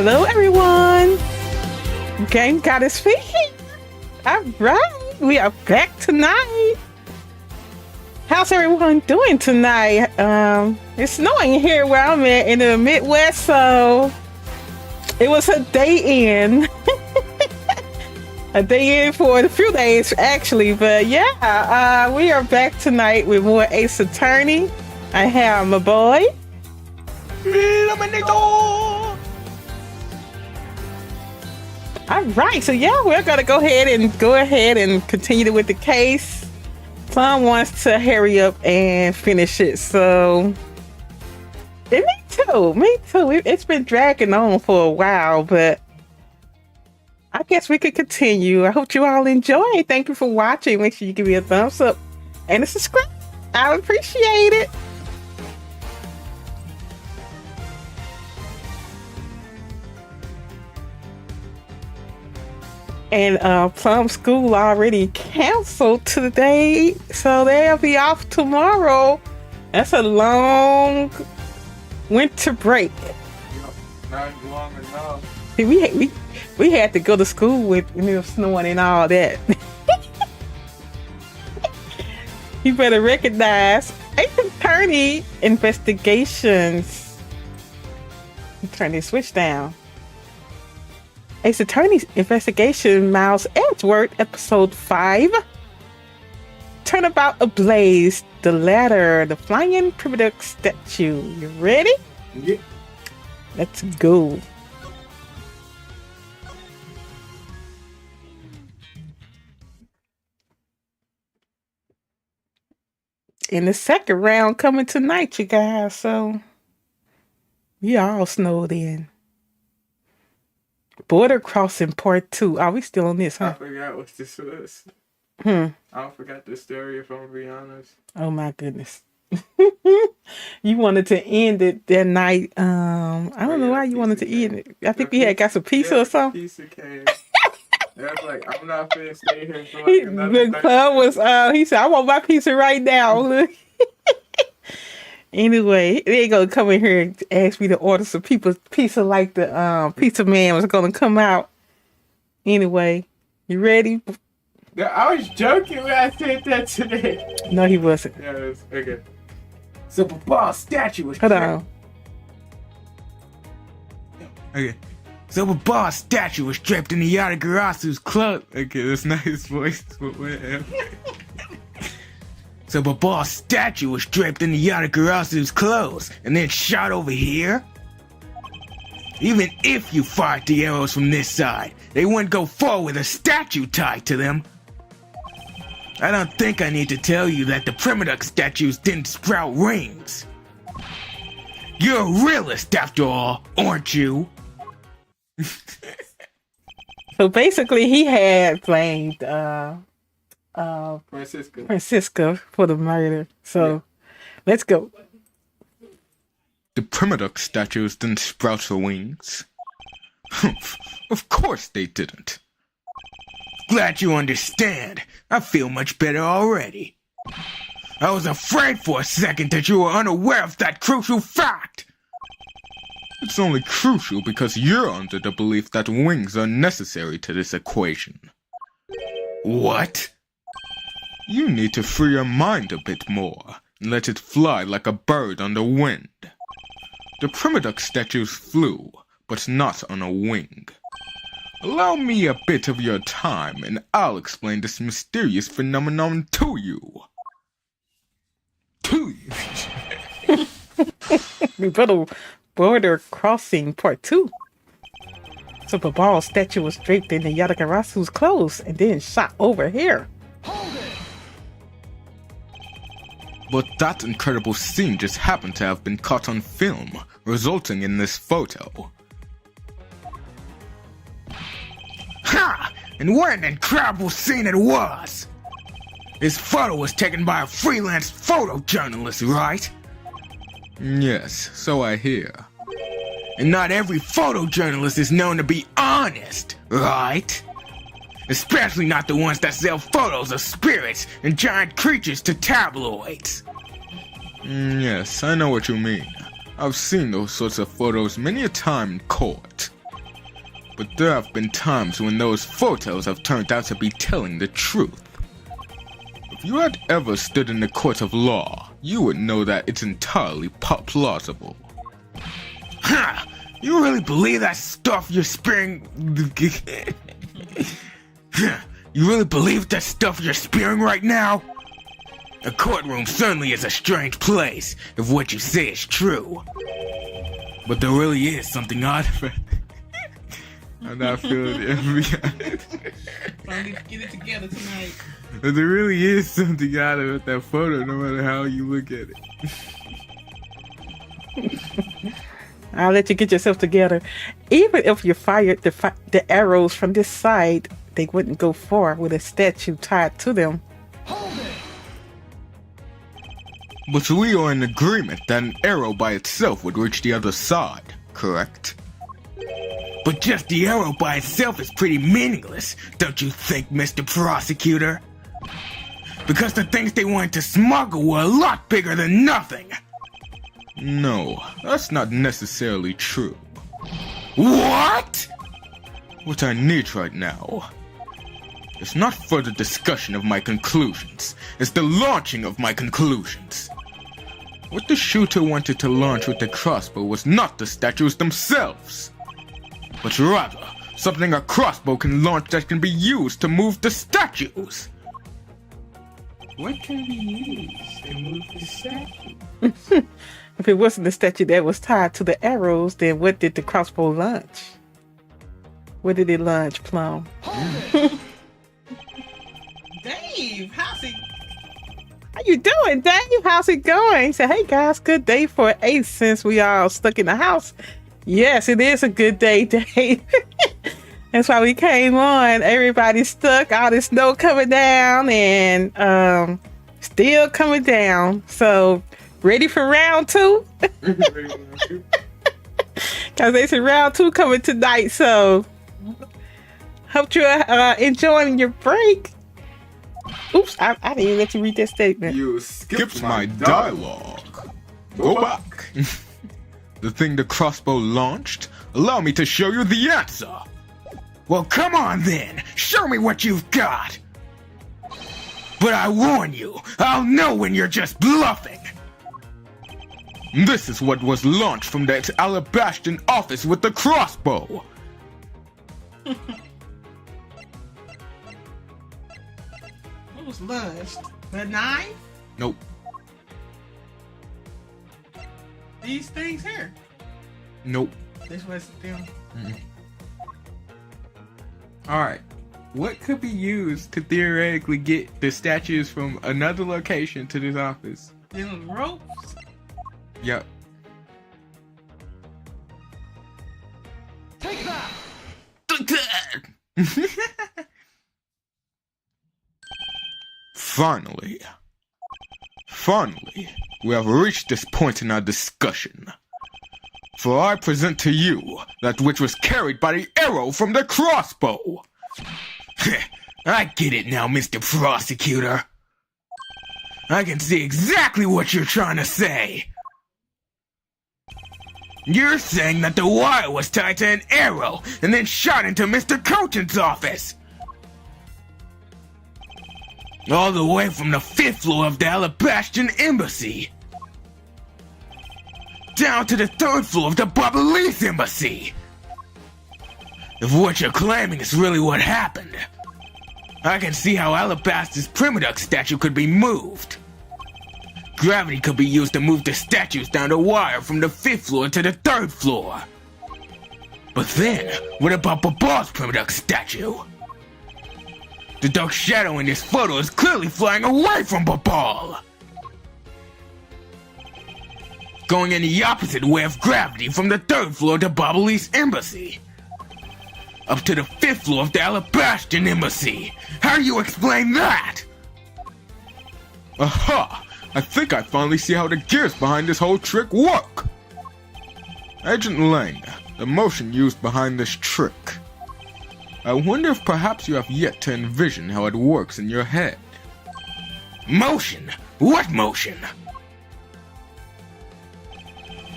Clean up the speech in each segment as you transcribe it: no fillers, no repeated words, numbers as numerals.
Hello, everyone. GameGoddessFee. All right, we are back tonight. How's everyone doing tonight? It's snowing here where I'm at in the Midwest, so it was a day in. A day in for a few days, actually. But yeah, we are back tonight with more Ace Attorney. I have my boy. All right, so yeah, we're gonna go ahead and continue with the case. Plum wants to hurry up and finish it, so and me too. It's been dragging on for a while, but I guess we could continue. I hope you all enjoy. Thank you for watching. Make sure you give me a thumbs up and a subscribe. I appreciate it. And Plum School already canceled today, so they'll be off tomorrow. That's a long winter break. Yep, not long enough. See, we had to go to school with snowing and all that. You better recognize Ace Attorney investigations. Turn this switch down. Ace Attorney's investigation, Miles Edgeworth, episode 5. Turnabout, Ablaze, the ladder, the flying Primidux statue. You ready? Yeah. Let's go. In the second round coming tonight, you guys, so we all snowed in. Border Crossing Part 2. Are we still on this, huh? I forgot what this was. I forgot the story, if I'm gonna be honest. Oh my goodness. You wanted to end it that night. I don't know why you wanted to end it. I think we had got some pizza or something. Pizza came. I was like, I'm not finna stay here for like another Look, Plum was he said, I want my pizza right now. Look. Anyway, they gonna come in here and ask me to order some pizza like the pizza man was gonna come out. Anyway, you ready? I was joking when I said that today. No, he wasn't. Yeah, it was okay. So the ball statue was Hold on. Okay. So a boss statue was draped in the Yatagarasu's cloak. Okay, that's not his voice, but whatever. So a boss statue was draped in the Yatagarasu's clothes and then shot over here? Even if you fired the arrows from this side, they wouldn't go forward with a statue tied to them. I don't think I need to tell you that the Primidux statues didn't sprout rings. You're a realist after all, aren't you? So basically, he had blamed Francisca for the murder. So let's go. The Primidux statues didn't sprout the wings. Of course they didn't. Glad you understand. I feel much better already. I was afraid for a second that you were unaware of that crucial fact. It's only crucial because you're under the belief that wings are necessary to this equation. What? You need to free your mind a bit more and let it fly like a bird on the wind. The Primidux statues flew, but not on a wing. Allow me a bit of your time and I'll explain this mysterious phenomenon to you. Border Crossing Part 2. So the ball statue was draped in the Yatagarasu's clothes and then shot over here. But that incredible scene just happened to have been caught on film, resulting in this photo. Ha! And what an incredible scene it was! This photo was taken by a freelance photojournalist, right? Yes, so I hear. And not every photojournalist is known to be honest, right? Especially not the ones that sell photos of spirits and giant creatures to tabloids. Yes, I know what you mean. I've seen those sorts of photos many a time in court. But there have been times when those photos have turned out to be telling the truth. If you had ever stood in the court of law, you would know that it's entirely plausible. Ha! You really believe that stuff you're spewing? You really believe that stuff you're spewing right now? A courtroom certainly is a strange place, if what you say is true. But there really is something odd about I'm not feeling it. I need to get it together tonight. But there really is something odd about that photo, no matter how you look at it. I'll let you get yourself together. Even if you fired the arrows from this side, they wouldn't go far with a statue tied to them. But we are in agreement that an arrow by itself would reach the other side, correct? But just the arrow by itself is pretty meaningless, don't you think, Mr. Prosecutor? Because the things they wanted to smuggle were a lot bigger than nothing. No, that's not necessarily true. What? What I need right now is not further discussion of my conclusions, it's the launching of my conclusions. What the shooter wanted to launch with the crossbow was not the statues themselves, but rather something a crossbow can launch that can be used to move the statues. What can be used to move the statue? If it wasn't the statue that was tied to the arrows, then what did the crossbow launch? What did it launch, Plum? Dave, how's it? How you doing, Dave? How's it going? He said, hey guys, good day for 8 since we all stuck in the house. Yes, it is a good day, Dave. That's why we came on. Everybody's stuck. All the snow coming down and still coming down. So ready for round 2? Because they said round 2 coming tonight. So hope you're enjoying your break. Oops, I didn't even let you read that statement. You skipped my dialogue. Go back. The thing the crossbow launched? Allow me to show you the answer. Well, come on then. Show me what you've got. But I warn you, I'll know when you're just bluffing. This is what was launched from the Alabastion office with the crossbow. What was launched? The knife? Nope. These things here? Nope. This was them. Alright. What could be used to theoretically get the statues from another location to this office? Them ropes? Yep. Take that! Finally, we have reached this point in our discussion. For I present to you that which was carried by the arrow from the crossbow. I get it now, Mr. Prosecutor. I can see exactly what you're trying to say. You're saying that the wire was tied to an arrow and then shot into Mr. Cochran's office. All the way from the 5th floor of the Alabastion Embassy. Down to the 3rd floor of the Ablaze Embassy. If what you're claiming is really what happened, I can see how Alabaster's Primidux statue could be moved. Gravity could be used to move the statues down the wire from the 5th floor to the 3rd floor. But then, what about Babal's Primidux statue? The dark shadow in this photo is clearly flying away from Babal. Going in the opposite way of gravity from the 3rd floor to Babali's Embassy. Up to the 5th floor of the Alabastion Embassy. How do you explain that? Aha! I think I finally see how the gears behind this whole trick work. Agent Lang, the motion used behind this trick. I wonder if perhaps you have yet to envision how it works in your head. Motion? What motion?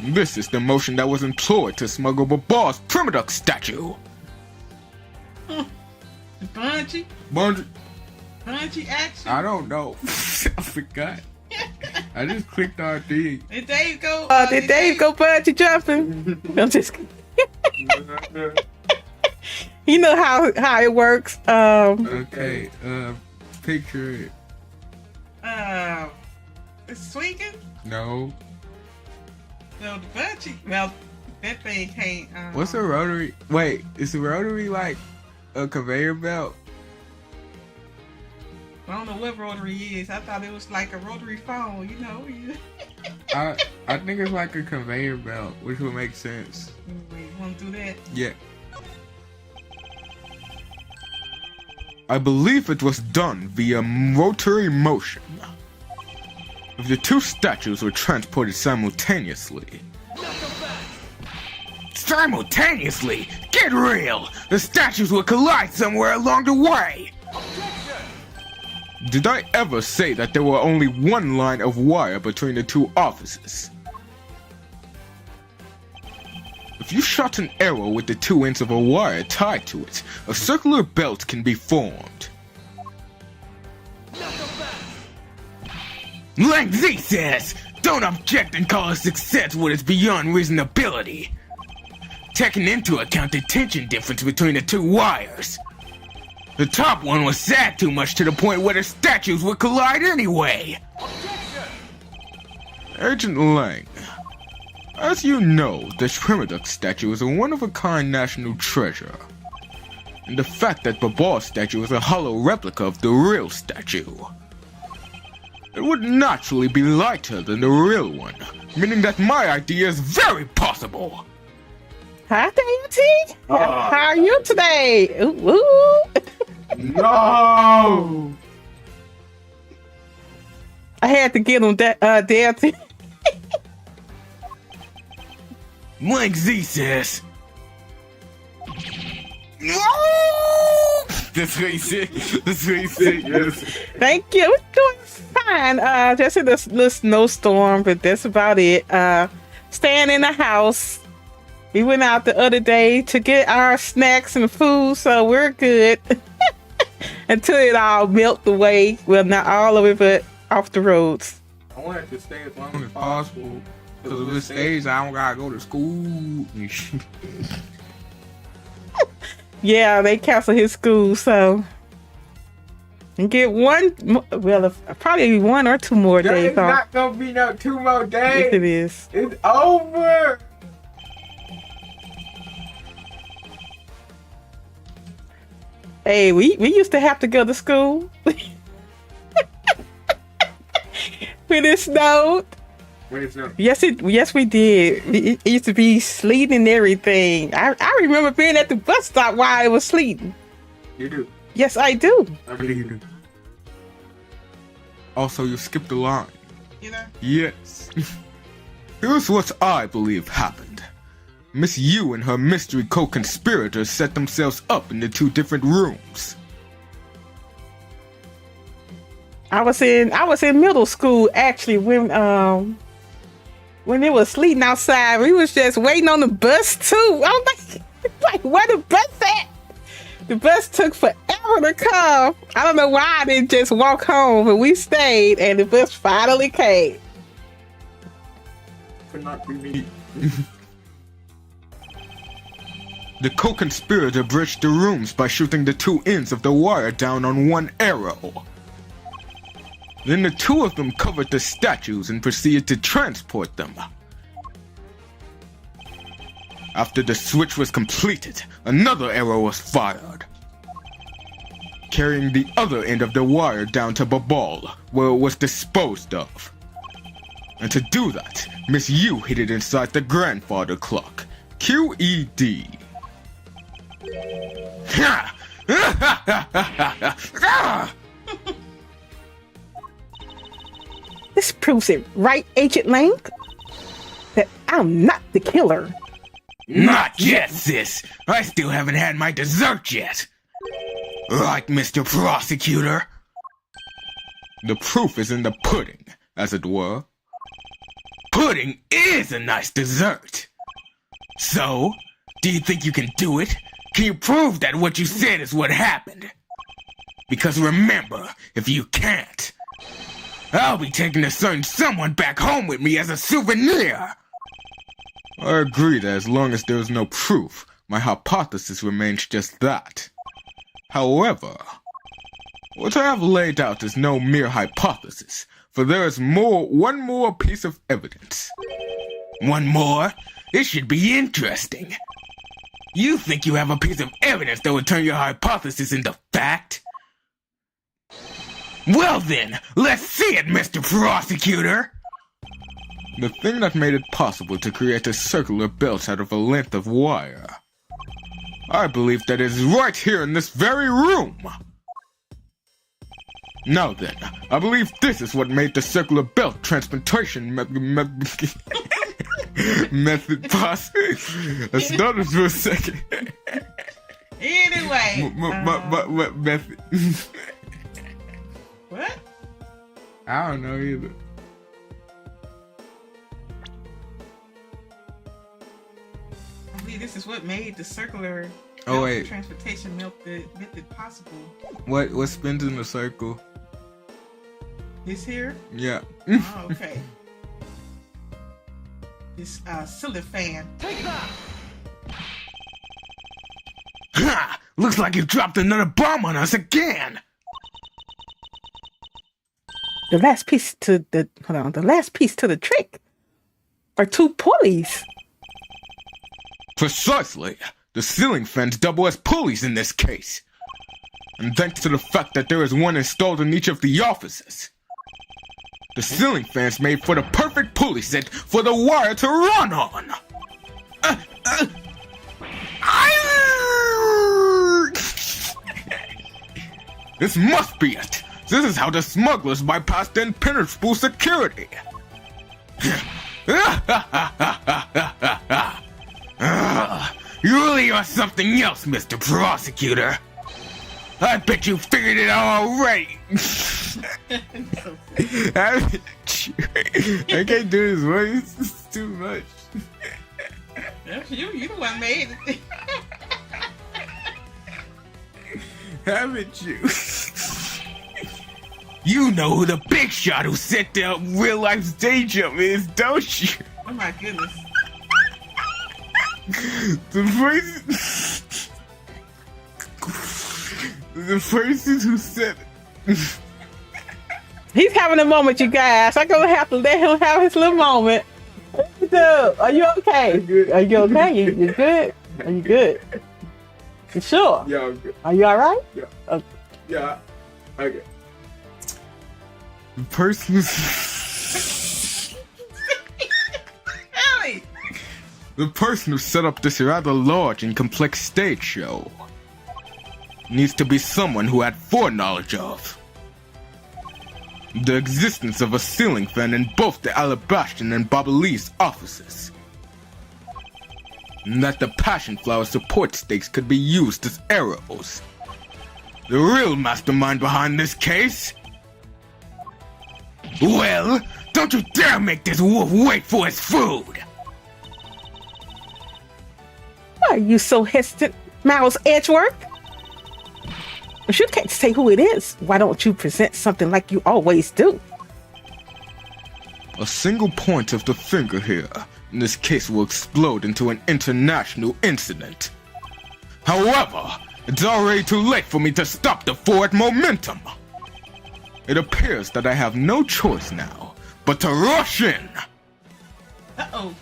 This is the motion that was employed to smuggle Babal's Primidux statue. Bungee action. I don't know. I forgot. I just clicked on thing. Did Dave go? Did Dave go bungee jumping? I'm just kidding. You know how it works. Okay. Picture it. It's swinging. No. No, the bungee. Well, that thing can't. What's a rotary? Wait, is a rotary like a conveyor belt? I don't know what rotary is. I thought it was like a rotary phone. You know. I think it's like a conveyor belt, which would make sense. Wait, want to do that? Yeah. I believe it was done via rotary motion. If the two statues were transported simultaneously. Simultaneously? Get real! The statues will collide somewhere along the way! Did I ever say that there were only one line of wire between the two offices? If you shot an arrow with the 2 ends of a wire tied to it, a circular belt can be formed. Like Z says, don't object and call a success what is beyond reasonability. Taking into account the tension difference between the two wires. The top one was sagged too much to the point where the statues would collide anyway. Agent Lang, as you know, the Primidux statue is a one-of-a-kind national treasure. And the fact that Babal's statue is a hollow replica of the real statue. It would naturally be lighter than the real one, meaning that my idea is very possible. Hi, Deity. How are you today? Ooh, ooh. No! I had to get him that Deity. Like Z says. That's what he said. That's what he said, yes. Thank you. We're doing fine. Just in this little snowstorm, but that's about it. Staying in the house. We went out the other day to get our snacks and food, so we're good. Until it all melt away. Well, not all of it, but off the roads. I want it to stay as long as possible. Because if it stays, I don't gotta go to school. Yeah, they canceled his school, so and get probably 1 or 2 more days It's off. not gonna be no 2 more days. Yes, it is. It's over. Hey, we used to have to go to school when it snowed. Yes, we did. It used to be sleeting and everything. I remember being at the bus stop while it was sleeting. You do? Yes, I do. I believe you do. Also, you skipped a line. You know? Yes. Here's what I believe happened. Miss Yu and her mystery co-conspirators set themselves up in the 2 different rooms. I was in middle school actually when it was sleeting outside. We was just waiting on the bus too. I was like where the bus at? The bus took forever to come. I don't know why I didn't just walk home, but we stayed and the bus finally came. Could not be me. The co-conspirator bridged the rooms by shooting the 2 ends of the wire down on 1 arrow. Then the 2 of them covered the statues and proceeded to transport them. After the switch was completed, another arrow was fired, carrying the other end of the wire down to Babal, where it was disposed of. And to do that, Miss Yu hid it inside the grandfather clock, QED. This proves it, right, Agent Lang? That I'm not the killer. Not yet, sis. I still haven't had my dessert yet. Right, Mr. Prosecutor? The proof is in the pudding, as it were. Pudding is a nice dessert. So, do you think you can do it? Can you prove that what you said is what happened? Because remember, if you can't, I'll be taking a certain someone back home with me as a souvenir. I agree that as long as there is no proof, my hypothesis remains just that. However, what I have laid out is no mere hypothesis, for there is one more piece of evidence. One more? This should be interesting. You think you have a piece of evidence that would turn your hypothesis into fact? Well then, let's see it, Mr. Prosecutor! The thing that made it possible to create a circular belt out of a length of wire. I believe that it is right here in this very room! Now then, I believe this is what made the circular belt transportation method possible. I started for a second. Anyway. What method? What? I don't know either. I believe this is what made the circular transportation method possible. What spins in the circle? This here? Yeah. Oh, okay. This cylinder fan. Take that! Ha! Looks like you dropped another bomb on us again! The last piece to the trick are two pulleys. Precisely. The ceiling fans double as pulleys in this case. And thanks to the fact that there is one installed in each of the offices, the ceiling fans made for the perfect pulley set for the wire to run on. This must be it. This is how the smugglers bypassed the impenetrable security. You really are something else, Mr. Prosecutor. I bet you figured it out already. I can't do this voice. It's too much. You the one made it. Haven't you? You know who the big shot who set the real life stage jump is, don't you? Oh my goodness. The person who said it. He's having a moment, you guys. I'm gonna have to let him have his little moment. Dude, are you okay? Are you okay? You good? Are you good? You sure? Yeah, I'm good. Are you alright? Yeah. Okay. Yeah. Okay. The person The person who set up this rather large and complex stage show needs to be someone who had foreknowledge of the existence of a ceiling fan in both the Alabastion and Ablaze offices, and that the passion flower support stakes could be used as arrows. The real mastermind behind this case? Well, don't you dare make this wolf wait for his food! Why are you so hesitant, Miles Edgeworth? If you can't say who it is, why don't you present something like you always do? A single point of the finger here in this case will explode into an international incident. However, it's already too late for me to stop the forward momentum. It appears that I have no choice now but to rush in. Uh-oh.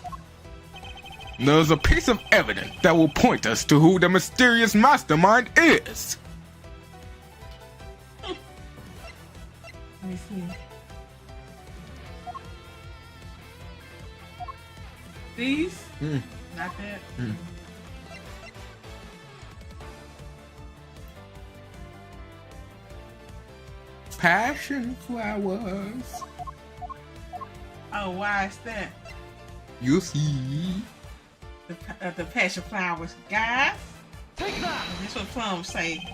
There's a piece of evidence that will point us to who the mysterious mastermind is. Let me see. These? Not that? Passion flowers. Oh, why is that? You see. The passion flowers. Guys? Take that! That's what Plum say.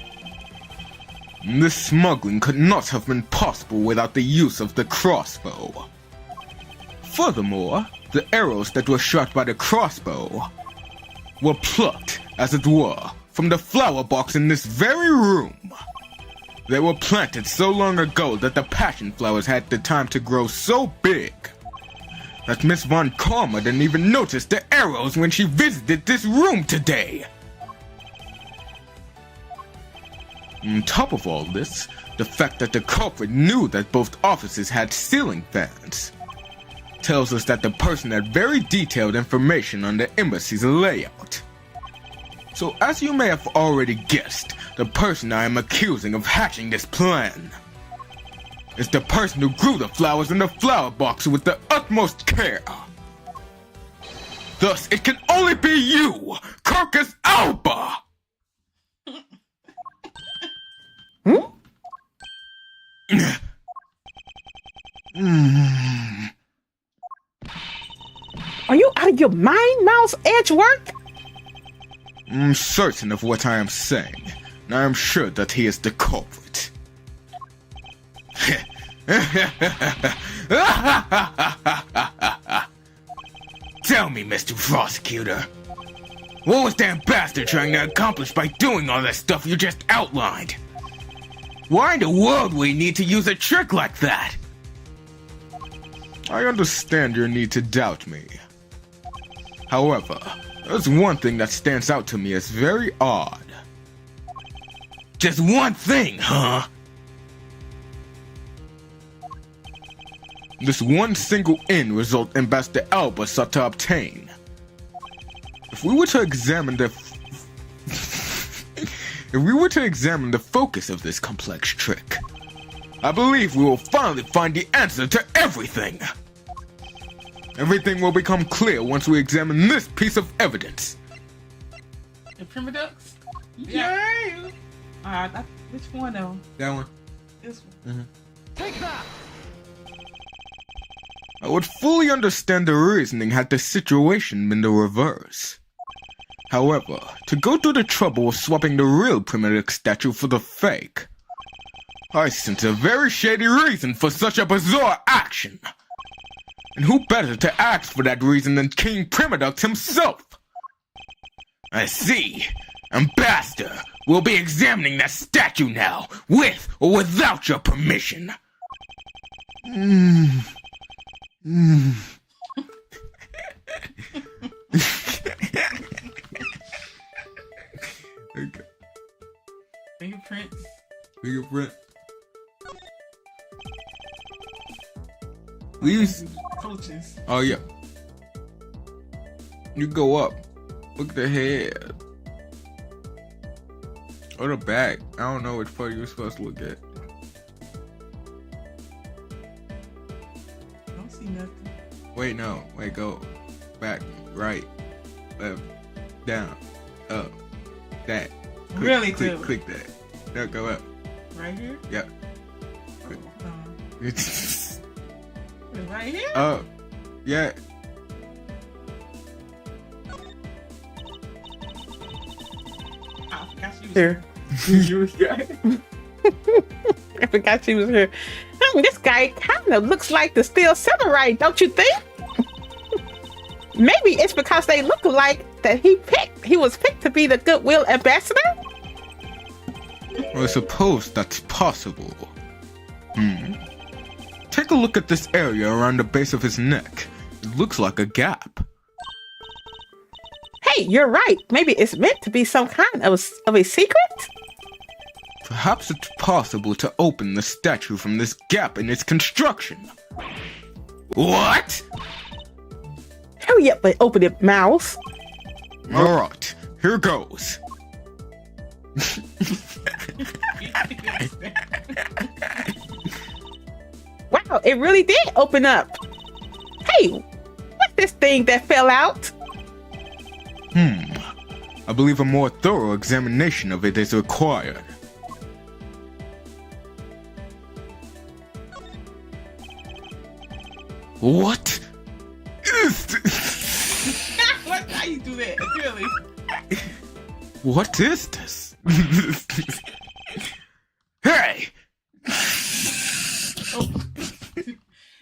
This smuggling could not have been possible without the use of the crossbow. Furthermore, the arrows that were shot by the crossbow were plucked, as it were, from the flower box in this very room. They were planted so long ago that the passion flowers had the time to grow so big that Miss Von Karma didn't even notice the arrows when she visited this room today. On top of all this, the fact that the culprit knew that both offices had ceiling fans tells us that the person had very detailed information on the embassy's layout. So as you may have already guessed, the person I am accusing of hatching this plan is the person who grew the flowers in the flower box with the utmost care. Thus, it can only be you, Carcass Alba! Are you out of your mind, Mouse Edgework? I'm certain of what I am saying, and I am sure that he is the culprit. Tell me, Mr. Prosecutor, what was that bastard trying to accomplish by doing all that stuff you just outlined? Why in the world would he need to use a trick like that? I understand your need to doubt me. However, there's one thing that stands out to me as very odd. Just one thing, huh? This one single end result Ambassador Alba sought to obtain. If we were to examine the focus of this complex trick, I believe we will finally find the answer to everything. Everything will become clear once we examine this piece of evidence. The Primidux? Yeah. Which one though? That one. This one. Take that! I would fully understand the reasoning had the situation been the reverse. However, to go through the trouble of swapping the real Primidux statue for the fake, I sense a very shady reason for such a bizarre action. And who better to ask for that reason than King Primidux himself? I see. Ambassador, we'll be examining that statue now, with or without your permission. Okay. Fingerprints. Fingerprint. Please. Coaches. Oh yeah. You go up. Look at the head. Or the back. I don't know which part you're supposed to look at. Don't see nothing. Wait, no. Wait, go. Back. Right. Left. Down. Up. That. Really, click, too? click that. Now go up. Right here? Yep. It's right here? Up. Yeah. I forgot she was here. I forgot she was here. This guy kind of looks like the Steel Samurai, don't you think? Maybe it's because they look alike that he was picked to be the Goodwill Ambassador? Well, I suppose that's possible. Take a look at this area around the base of his neck. It looks like a gap. Hey, you're right. Maybe it's meant to be some kind of a secret? Perhaps it's possible to open the statue from this gap in its construction. What? Hurry up and open it, Mouse. Alright, here goes. Wow, it really did open up. Hey, what's this thing that fell out? I believe a more thorough examination of it is required. What is this? What? How you do that? Really? What is this? Hey!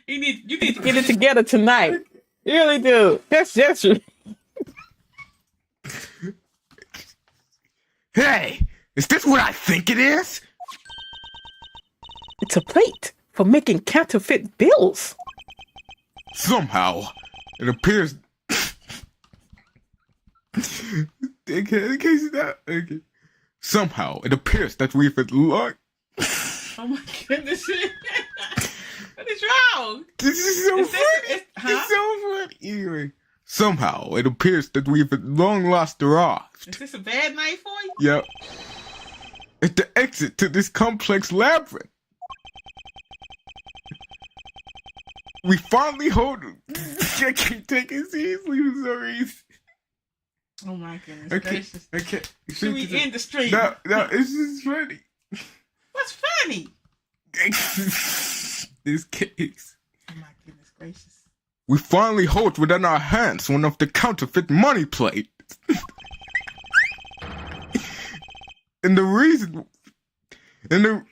You need to get it together tonight. You really do. That's just Hey, is this what I think it is? It's a plate for making counterfeit bills. Somehow, it appears. Okay. Somehow, it appears that we've unlocked. Oh my goodness. What is wrong? This is so funny. It's so funny. Anyway, somehow, it appears that we've at long lost the raft. Is this a bad night for you? Yep. It's the exit to this complex labyrinth. We finally hold. I can't take it seriously for some reason. Oh my goodness gracious. I can't. Should we end the stream? No, it's just funny. What's funny? This case. Oh my goodness gracious. We finally hold within our hands one of the counterfeit money plates. And the reason. And the.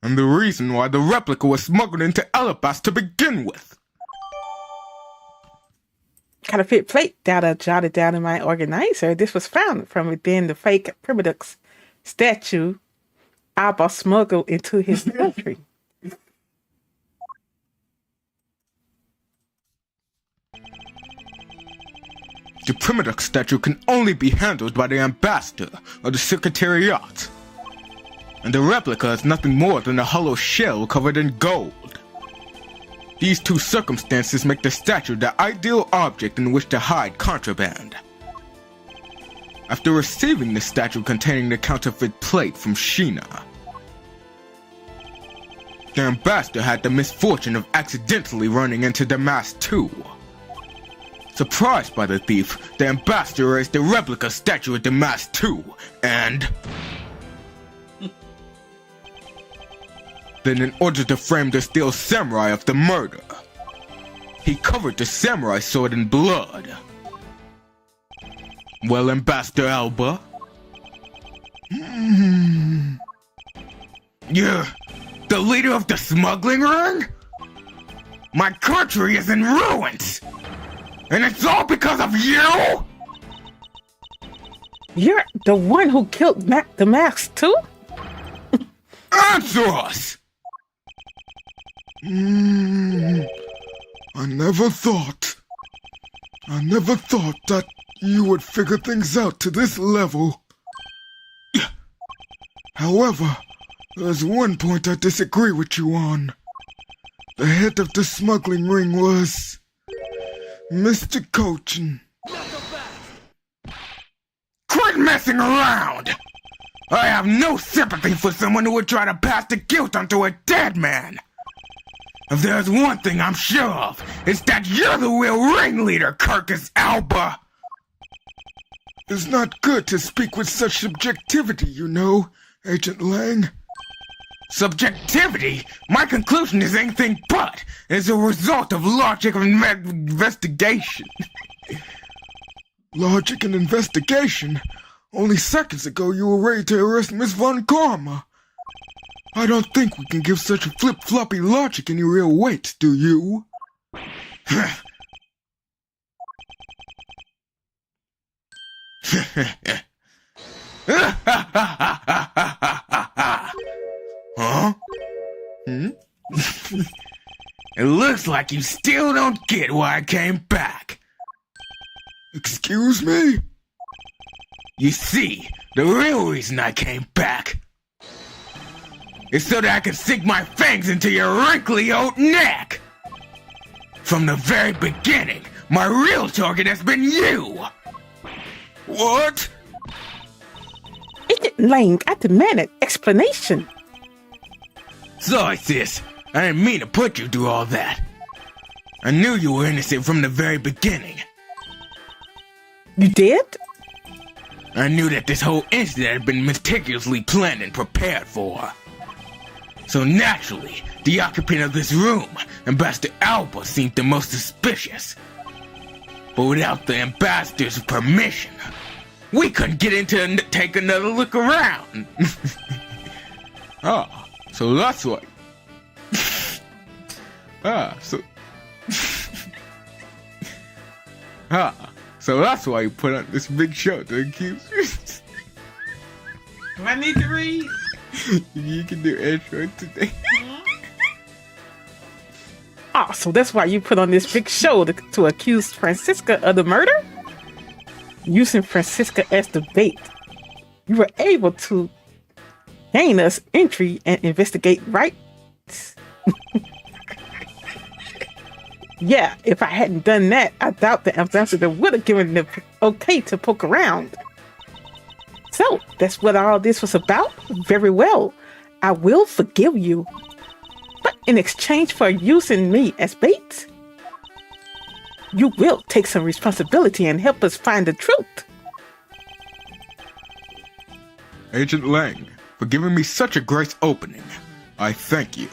And the reason why the replica was smuggled into Ablaze to begin with. Counterfeit plate data jotted down in my organizer. This was found from within the fake Primidux statue Abba smuggled into his country. The Primidux statue can only be handled by the ambassador or the secretariat. And the replica is nothing more than a hollow shell covered in gold. These two circumstances make the statue the ideal object in which to hide contraband. After receiving the statue containing the counterfeit plate from Sheena, the ambassador had the misfortune of accidentally running into Damas too. Surprised by the thief, the ambassador raised the replica statue of Damas too, and... Then in order to frame the steel samurai of the murder, he covered the samurai sword in blood. Well, Ambassador Alba? You're the leader of the smuggling ring? My country is in ruins! And it's all because of you? You're the one who killed the mask too? Answer us! I never thought that you would figure things out to this level. However, there's one point I disagree with you on. The head of the smuggling ring was Mr. Cochin. Quit messing around! I have no sympathy for someone who would try to pass the guilt onto a dead man. If there's one thing I'm sure of, it's that you're the real ringleader, Kirkus Alba! It's not good to speak with such subjectivity, you know, Agent Lang. Subjectivity? My conclusion is anything but. It's a result of logic and investigation. Logic and investigation? Only seconds ago you were ready to arrest Miss Von Karma. I don't think we can give such a flip-floppy logic any real weight, do you? Huh? It looks like you still don't get why I came back. Excuse me? You see, the real reason I came back is so that I can sink my fangs into your wrinkly old neck. From the very beginning, my real target has been you. What? Agent Lang, I demand an explanation. Sorry, sis. I didn't mean to put you through all that. I knew you were innocent from the very beginning. You did? I knew that this whole incident had been meticulously planned and prepared for. So naturally, the occupant of this room, Ambassador Alba, seemed the most suspicious. But without the ambassador's permission, we couldn't get in to take another look around. Ah, so that's why. So that's why you put on this big show to accuse me. Do I need to read? You can do Android today. Oh, so that's why you put on this big show to accuse Francisca of the murder? Using Francisca as the bait, you were able to gain us entry and investigate, right? Yeah, if I hadn't done that, I doubt the ambassador would have given the okay to poke around. So, that's what all this was about? Very well. I will forgive you. But in exchange for using me as bait, you will take some responsibility and help us find the truth. Agent Lang, for giving me such a grace opening, I thank you.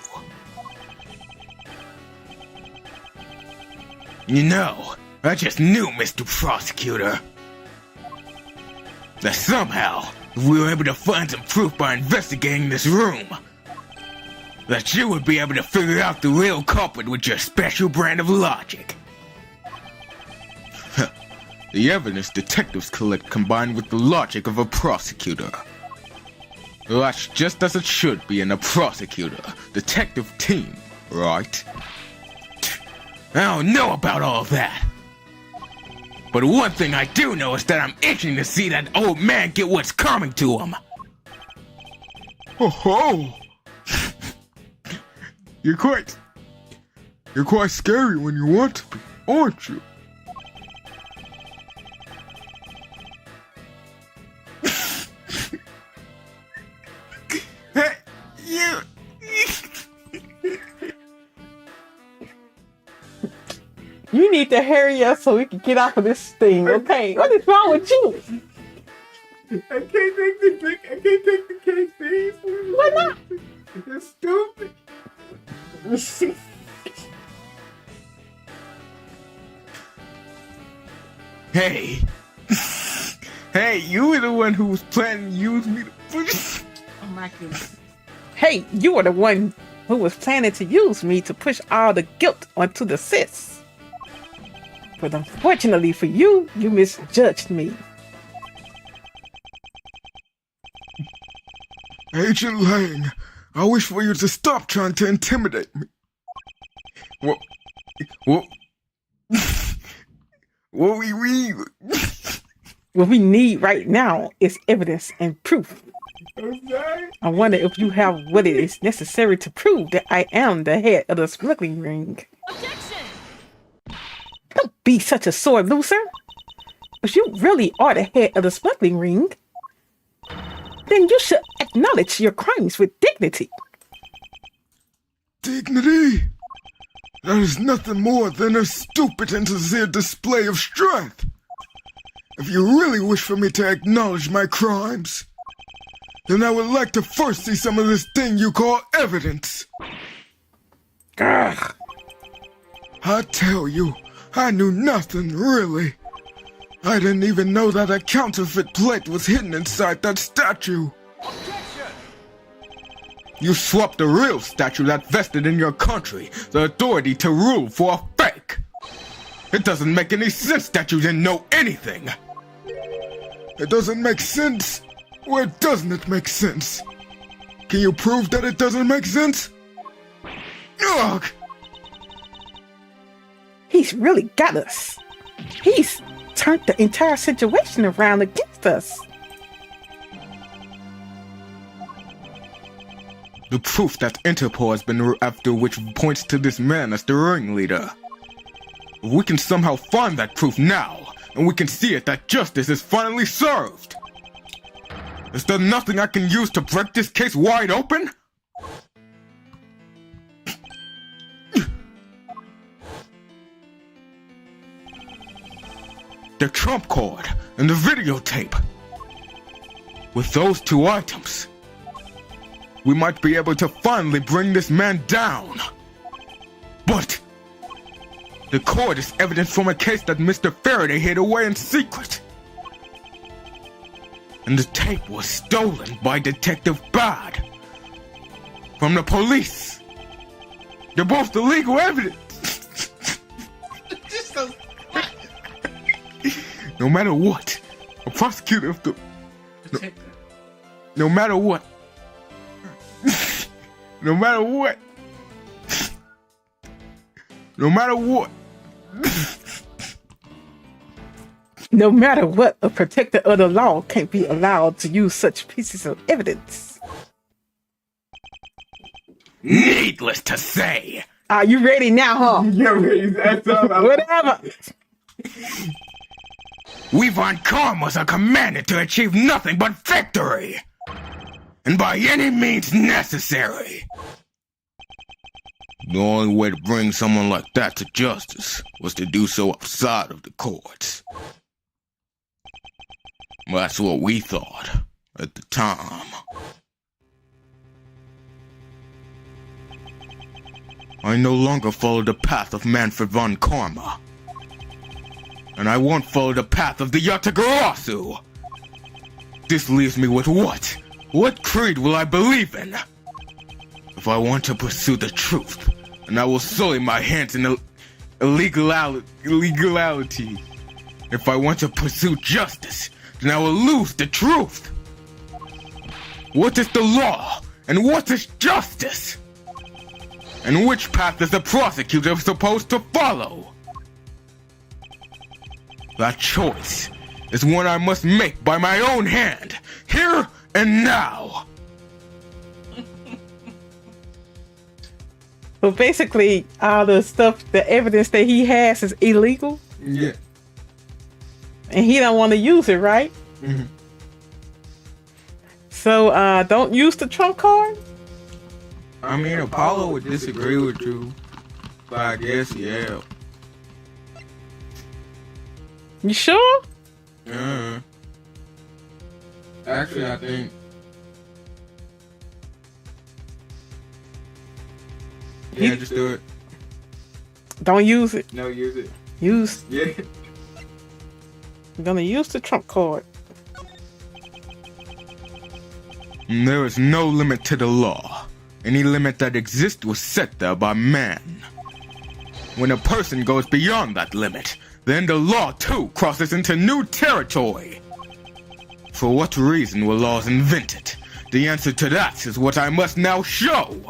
You know, I just knew, Mr. Prosecutor, that somehow, if we were able to find some proof by investigating this room, that you would be able to figure out the real culprit with your special brand of logic. The evidence detectives collect combined with the logic of a prosecutor. Well, that's just as it should be in a prosecutor-detective team, right? I don't know about all that. But one thing I do know is that I'm itching to see that old man get what's coming to him. Oh ho! You're quite scary when you want to be, aren't you? Hey, you... You need to hurry up so we can get off of this thing, okay? What is wrong with you? I can't take the case, please. Why not? You're stupid. Hey, Hey, you were the one who was planning to use me to push. Oh my goodness. Hey, you were the one who was planning to use me to push all the guilt onto the sis. But unfortunately for you, you misjudged me. Agent Lang, I wish for you to stop trying to intimidate me. What What we need right now is evidence and proof. I wonder if you have what it is necessary to prove that I am the head of the smuggling ring. Objection! Don't be such a sore loser. If you really are the head of the smuggling ring, then you should acknowledge your crimes with dignity. dignity? That is nothing more than a stupid and sincere display of strength. If you really wish for me to acknowledge my crimes, then I would like to first see some of this thing you call evidence. Ugh. I tell you, I knew nothing, really. I didn't even know that a counterfeit plate was hidden inside that statue. You swapped the real statue that vested in your country the authority to rule for a fake. It doesn't make any sense that you didn't know anything. It doesn't make sense? Where doesn't it make sense? Can you prove that it doesn't make sense? Ugh! He's really got us. He's turned the entire situation around against us. The proof that Interpol has been after, which points to this man as the ringleader. If we can somehow find that proof now, and we can see it that justice is finally served. Is there nothing I can use to break this case wide open? The trump card and the videotape. With those two items, we might be able to finally bring this man down. But the cord is evidence from a case that Mr. Faraday hid away in secret. And the tape was stolen by Detective Bad from the police. They're both illegal evidence. No matter what, a prosecutor of the... No matter what. No matter what. No matter what. No matter what, a protector of the law can't be allowed to use such pieces of evidence. Needless to say. Are you ready now, huh? Yeah, that's all. Whatever. We Von Karmas are commanded to achieve nothing but victory. And by any means necessary. The only way to bring someone like that to justice was to do so outside of the courts. That's what we thought at the time. I no longer follow the path of Manfred von Karma. And I won't follow the path of the Yatagarasu. This leaves me with what? What creed will I believe in? If I want to pursue the truth, and I will sully my hands in illegality. If I want to pursue justice, then I will lose the truth. What is the law? And what is justice? And which path is the prosecutor supposed to follow? That choice is one I must make by my own hand, here and now. So basically, all the stuff, the evidence that he has is illegal, Yeah. and he don't want to use it, right? Mm-hmm. So don't use the trump card. I mean, Apollo would disagree with you, but I guess, yeah. You sure? Actually, I think... Yeah, just do it. Don't use it. No, use it. Use. Yeah. I'm gonna use the trump card. There is no limit to the law. Any limit that exists was set there by man. When a person goes beyond that limit, then the law too crosses into new territory. For what reason were laws invented? The answer to that is what I must now show.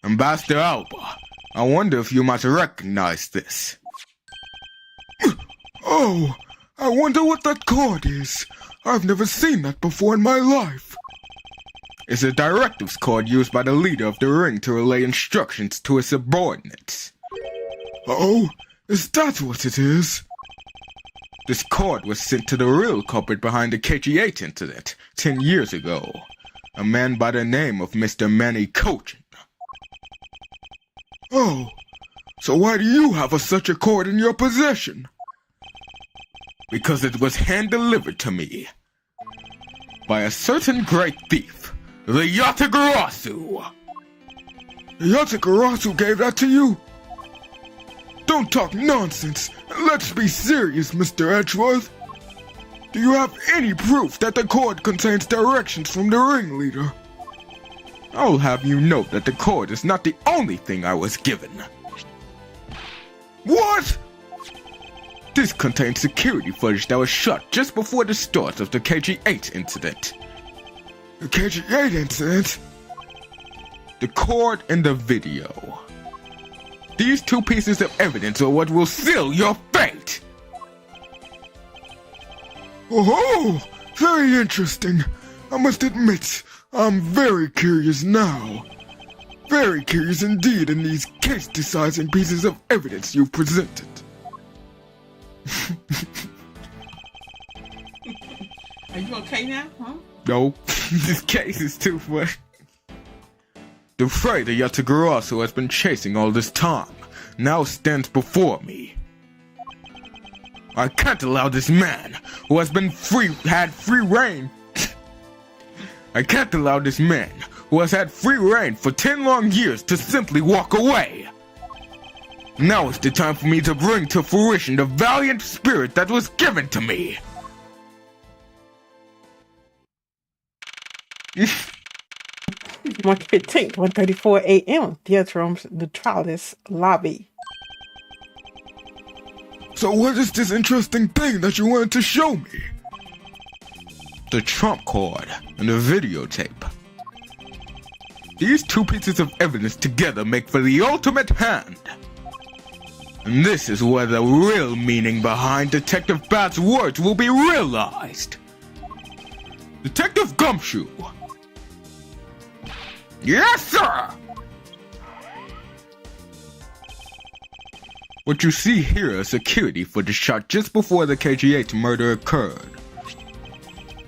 Ambassador Alba, I wonder if you might recognize this. Oh, I wonder what that card is. I've never seen that before in my life. It's a directives card used by the leader of the ring to relay instructions to his subordinates. Oh, is that what it is? This card was sent to the real culprit behind the KG8 incident 10 years ago. A man by the name of Mr. Manny Cochin. Oh, so why do you have such a card in your possession? Because it was hand-delivered to me by a certain great thief, the Yatagarasu. Yatagarasu gave that to you? Don't talk nonsense. Let's be serious, Mr. Edgeworth. Do you have any proof that the card contains directions from the ringleader? I'll have you note that the card is not the only thing I was given. What? This contains security footage that was shot just before the start of the KG8 incident. The KG8 incident? The card and the video. These two pieces of evidence are what will seal your fate! Oh, very interesting. I must admit, I'm very curious now. Very curious indeed in these case-deciding pieces of evidence you've presented. Are you okay now, huh? No, this case is too funny. The freighter Yatagarasu has been chasing all this time now stands before me. I can't allow this man who has been had free reign. I can't allow this man who has had free reign for 10 long years to simply walk away. Now is the time for me to bring to fruition the valiant spirit that was given to me. March 15th, 1:34 a.m. Theatrum's Neutralis lobby. So what is this interesting thing that you wanted to show me? The trump card and the videotape. These two pieces of evidence together make for the ultimate hand. And this is where the real meaning behind Detective Bat's words will be realized. Detective Gumshoe. Yes, sir! What you see here is security footage shot just before the KG-8 murder occurred.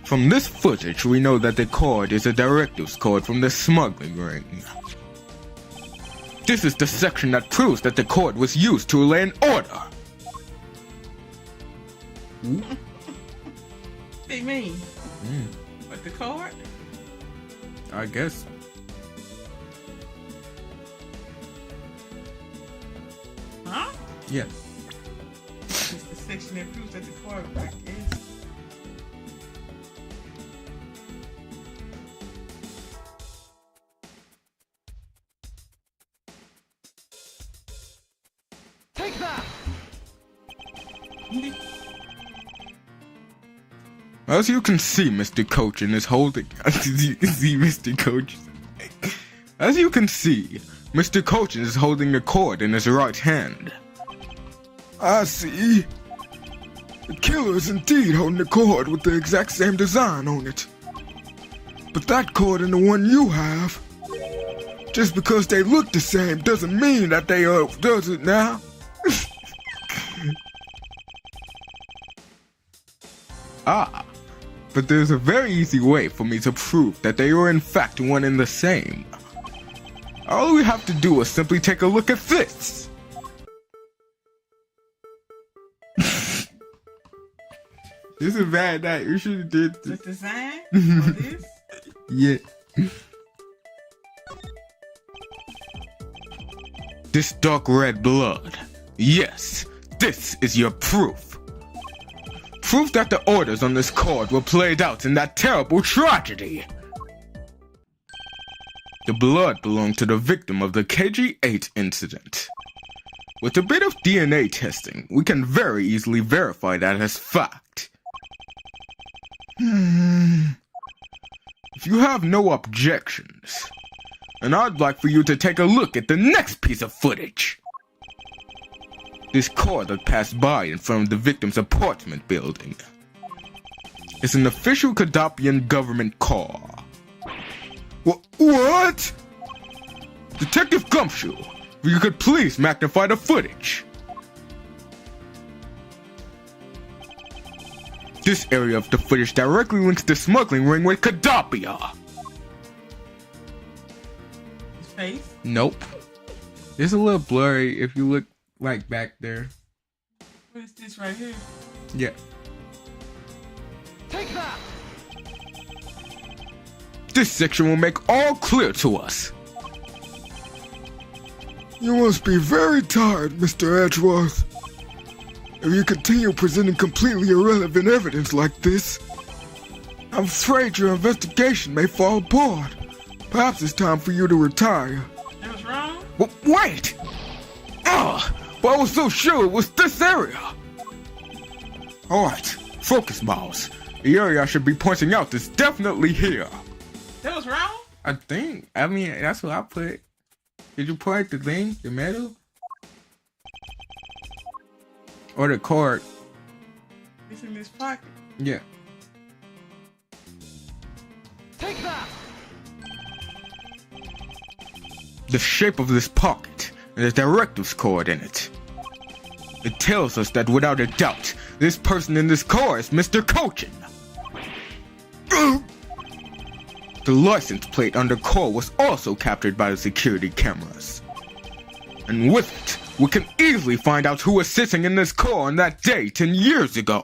From this footage, we know that the card is a directives card from the smuggling ring. This is the section that proves that the card was used to lay an order. What do you mean? What, the card? I guess. Huh? Yes. It's the section that proves that the card is. Take that! As you can see, Mr. Cochin is holding. As you can see, Mr. Cochin. As you can see, Mr. Cochin is holding the cord in his right hand. I see. The killer is indeed holding the cord with the exact same design on it. But that cord and the one you have, just because they look the same doesn't mean that they are, does it now? But there's a very easy way for me to prove that they are in fact one and the same. All we have to do is simply take a look at this. This is a bad night. You should have did The this. design of this? Yeah. This dark red blood. Yes, this is your proof. Proof that the orders on this card were played out in that terrible tragedy. The blood belonged to the victim of the KG-8 incident. With a bit of DNA testing, we can very easily verify that as fact. If you have no objections, and I'd like for you to take a look at the next piece of footage. This car that passed by in front of the victim's apartment building is an official Gaddafian government car. What? Detective Gumshoe, if you could please magnify the footage. This area of the footage directly links the smuggling ring with Gaddafi. His face? Nope. It's a little blurry if you look like back there. What is this right here? Yeah. Take that! This section will make all clear to us. You must be very tired, Mr. Edgeworth. If you continue presenting completely irrelevant evidence like this, I'm afraid your investigation may fall apart. Perhaps it's time for you to retire. That was wrong? Wait! But I was so sure it was this area. Alright, focus, Miles. The area I should be pointing out is definitely here. That was wrong? I mean, that's what I put. Did you put the thing, the metal? Or the card? It's in this pocket. Yeah. Take that! The shape of this pocket and the directives card in it. It tells us that without a doubt, this person in this car is Mr. Cochin. The license plate on the car was also captured by the security cameras. And with it, we can easily find out who was sitting in this car on that day 10 years ago.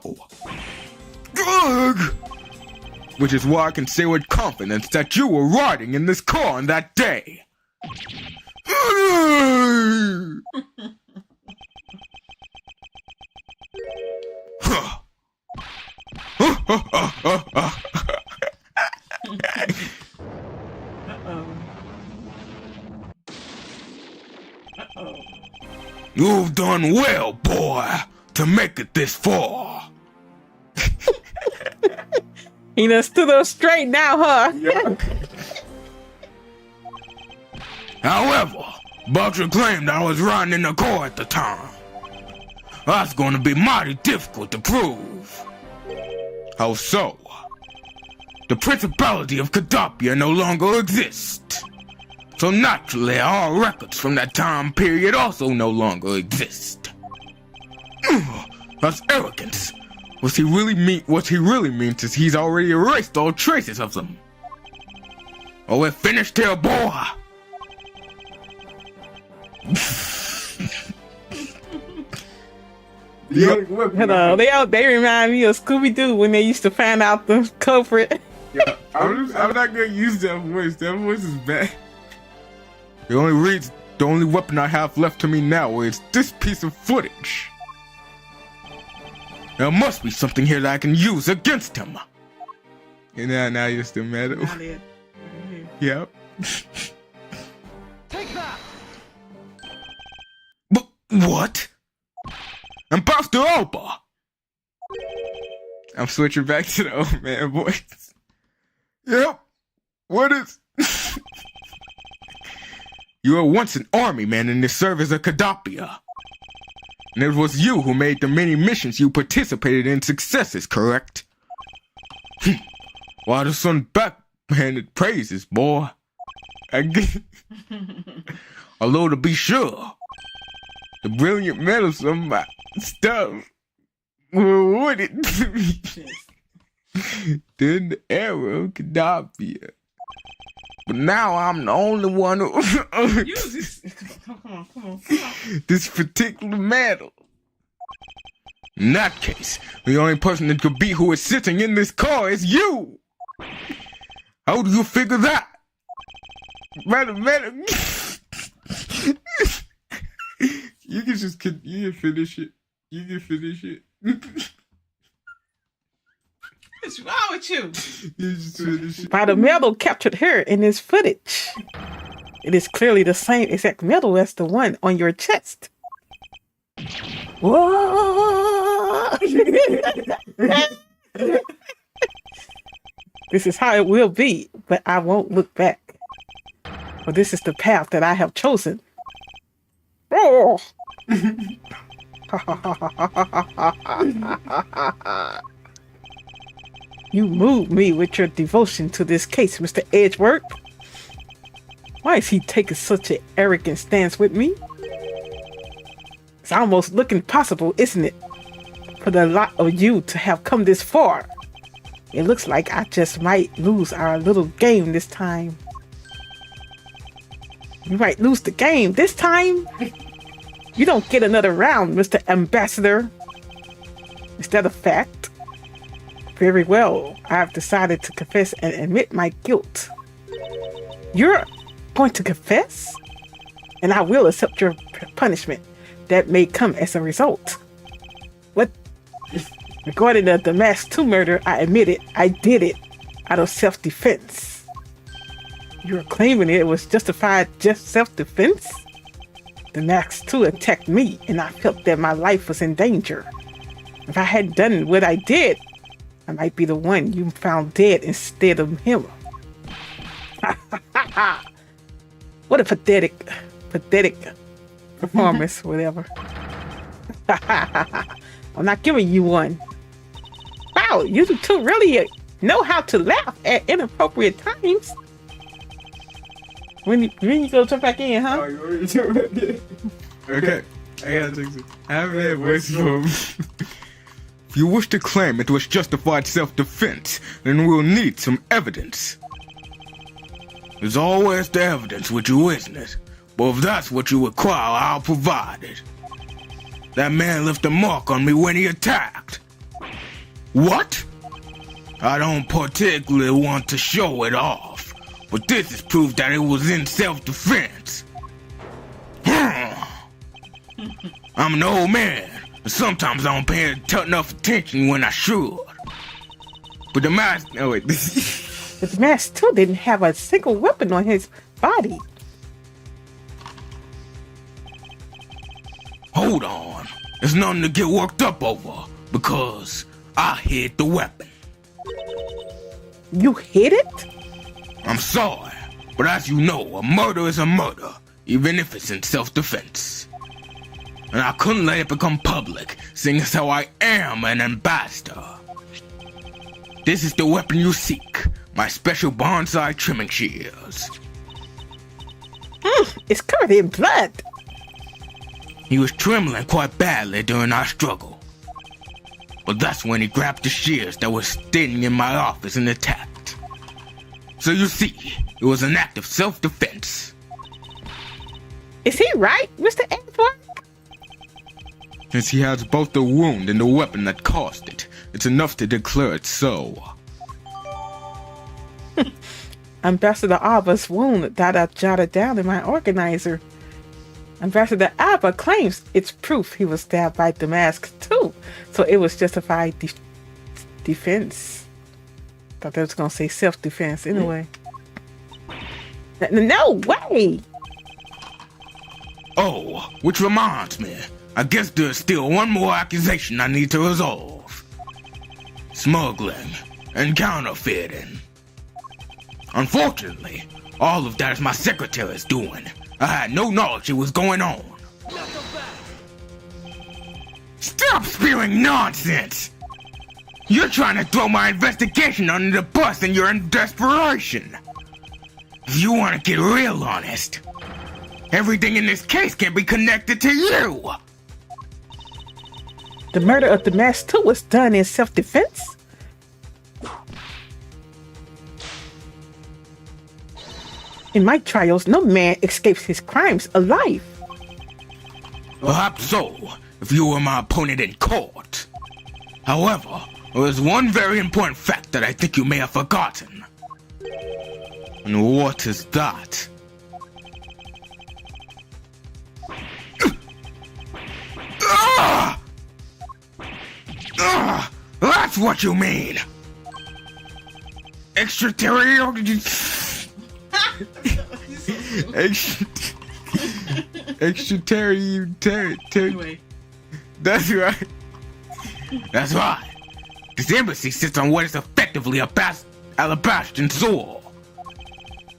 Which is why I can say with confidence that you were riding in this car on that day. You've done well, boy, to make it this far. He done stood up straight now, huh? Yeah. However, Butcher claimed I was riding in the car at the time. That's going to be mighty difficult to prove. How so? The Principality of Kadopia no longer exists. So naturally, all records from that time period also no longer exist. That's arrogance. What he really means is he's already erased all traces of them. Oh, we're finished here, boy. Hello, they remind me of Scooby-Doo when they used to find out the culprit. Yeah, I'm not gonna use that voice. That voice is bad. The only weapon I have left to me now is this piece of footage. There must be something here that I can use against him. And now you're still mad at me. Yep. Take that! But what? Imposter Opa! I'm switching back to the old man voice. Yep. What is... You were once an army man in the service of Kadopia. And it was you who made the many missions you participated in successes, correct? Why the son backhanded praises, boy? Although to be sure, the brilliant medals of my stuff were awarded to me during the era of Kadopia. But now I'm the only one who owns this particular medal. In that case, the only person it could be who is sitting in this car is you! How do you figure that? Madam, you can finish it. You can finish it. What's wrong with you? You just finish it. By the medal captured here in this footage, it is clearly the same exact medal as the one on your chest. Whoa! This is how it will be, but I won't look back. For this is the path that I have chosen. Oh! You move me with your devotion to this case, Mr. Edgeworth. Why is he taking such an arrogant stance with me? It's almost looking possible, isn't it? For the lot of you to have come this far. It looks like I just might lose our little game this time. You might lose the game this time. You don't get another round, Mr. Ambassador. Is that a fact? Very well, I've decided to confess and admit my guilt. You're going to confess? And I will accept your punishment that may come as a result. What? Regarding the Mask 2 murder, I admit it. I did it out of self-defense. You're claiming it was justified just self-defense? The Mask 2 attacked me, and I felt that my life was in danger. If I hadn't done what I did, I might be the one you found dead instead of him. What a pathetic performance, whatever. I'm not giving you one. Wow, you two really know how to laugh at inappropriate times. When you go jump back in, huh? Oh, you already jumped back in? Okay, I gotta take some. I haven't had voice from. If you wish to claim it was justified self-defense, then we'll need some evidence. There's always the evidence with you, isn't it? But if that's what you require, I'll provide it. That man left a mark on me when he attacked. What? I don't particularly want to show it off, but this is proof that it was in self-defense. I'm an old man. Sometimes I don't pay enough attention when I should. But the mask... Oh, wait. But the Mask 2 didn't have a single weapon on his body. Hold on. There's nothing to get worked up over, because I hid the weapon. You hid it? I'm sorry, but as you know, a murder is a murder, even if it's in self-defense. And I couldn't let it become public, seeing as how I am an ambassador. This is the weapon you seek, my special bonsai trimming shears. It's covered in blood. He was trembling quite badly during our struggle. But that's when he grabbed the shears that were standing in my office and attacked. So you see, it was an act of self-defense. Is he right, Mr. Edward? Since he has both the wound and the weapon that caused it, it's enough to declare it so. Ambassador Alba's wound that I jotted down in my organizer. Ambassador Alba claims it's proof he was stabbed by Damask too, so it was justified defense. Thought they was gonna say self-defense anyway. No way! Oh, which reminds me, I guess there's still one more accusation I need to resolve. Smuggling and counterfeiting. Unfortunately, all of that is my secretary's doing. I had no knowledge it was going on. Stop spewing nonsense! You're trying to throw my investigation under the bus and you're in desperation. If you want to get real honest, everything in this case can be connected to you. The murder of Damask too was done in self-defense? In my trials, no man escapes his crimes alive. Perhaps so, if you were my opponent in court. However, there is one very important fact that I think you may have forgotten. And what is that? That's what you mean! Extraterritorial... Extraterritorial. That's right. That's right. This embassy sits on what is effectively a Alabastan soil.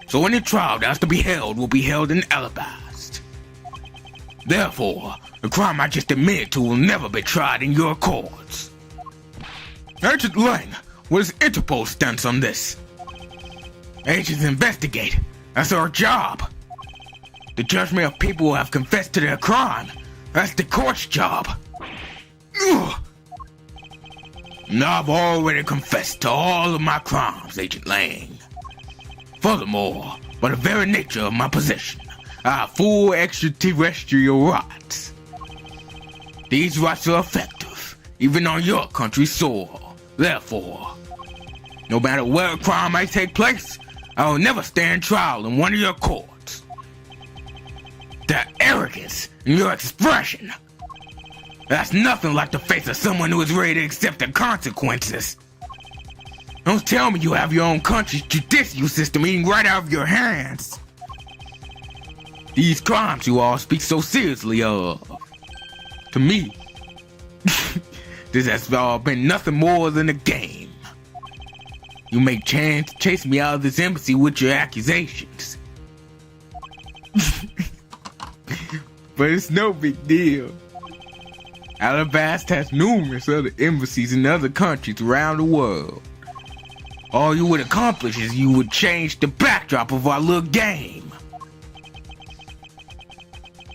So any trial that has to be held will be held in Alabast. Therefore, the crime I just admitted to will never be tried in your courts. Agent Lang, what is Interpol's stance on this? Agents investigate. That's our job. The judgment of people who have confessed to their crime. That's the court's job. Ugh. Now I've already confessed to all of my crimes, Agent Lang. Furthermore, by the very nature of my position, I have full extraterrestrial rights. These rights are effective, even on your country's soil. Therefore, no matter where a crime might take place, I will never stand trial in one of your courts. That arrogance in your expression, that's nothing like the face of someone who is ready to accept the consequences. Don't tell me you have your own country's judicial system eating right out of your hands. These crimes you all speak so seriously of. To me, this has all been nothing more than a game. You may chase me out of this embassy with your accusations. But it's no big deal. Alabast has numerous other embassies in other countries around the world. All you would accomplish is you would change the backdrop of our little game.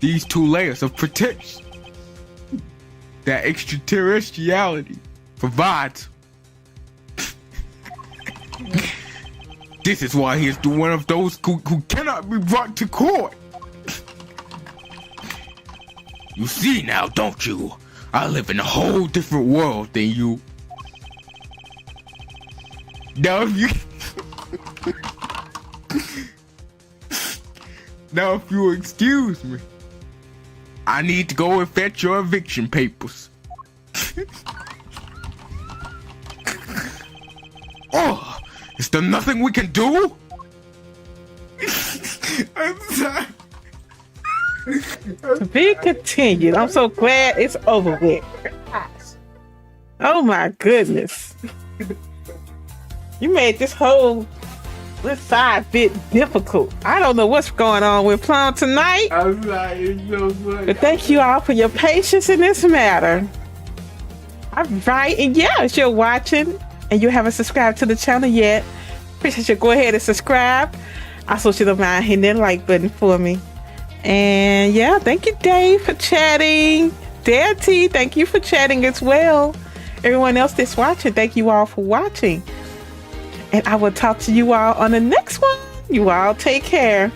These two layers of protection that extraterrestriality provides. This is why he is one of those who cannot be brought to court. You see now, don't you? I live in a whole different world than you. Now if you excuse me, I need to go and fetch your eviction papers. Oh, is there nothing we can do? I'm sorry. To be continued. I'm so glad it's over with. Oh my goodness. You made this whole side bit difficult. I don't know what's going on with Plum tonight. I'm like, it's so funny. But thank you all for your patience in this matter. All right. And yeah, if you're watching and you haven't subscribed to the channel yet, appreciate you. Go ahead and subscribe. Also, if you don't mind hitting that like button for me. And yeah, thank you, Dave, for chatting. Dad T, thank you for chatting as well. Everyone else that's watching, thank you all for watching. And I will talk to you all on the next one. You all take care.